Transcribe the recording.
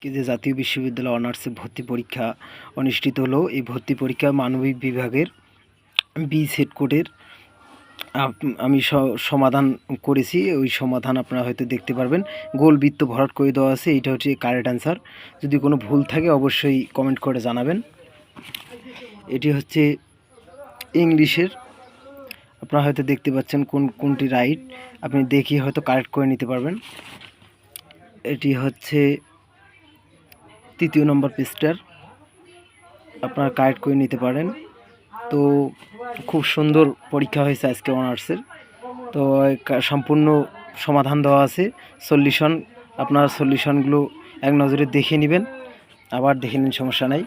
যে জাতীয় বিশ্ববিদ্যালয় অনার্সে ভর্তি পরীক্ষা অনুষ্ঠিত হলো। এই ভর্তি পরীক্ষা মানবিক বিভাগের বি সেট কোডের আমি সমাধান করেছি। ওই সমাধান আপনারা হয়তো দেখতে পারবেন, গোল বৃত্ত ভরাট করে দেওয়া আছে। এইটা হচ্ছে কারেক্ট অ্যান্সার। যদি কোনো ভুল থাকে অবশ্যই কমেন্ট করে জানাবেন। এটি হচ্ছে ইংলিশের, আপনারা হয়তো দেখতে পাচ্ছেন কোনটি রাইট, আপনি দেখিয়ে হয়তো কারেক্ট করে নিতে পারবেন। এটি হচ্ছে 3 নম্বর পৃষ্ঠার, আপনারা কারেক্ট করে নিতে পারেন। তো খুব সুন্দর পরীক্ষা হয়েছে আজকে অনার্সের। তো সম্পূর্ণ সমাধান দেওয়া আছে, সলিউশন। আপনারা সলিউশনগুলো এক নজরে দেখে নেবেন, আবার দেখে নিন, সমস্যা নাই।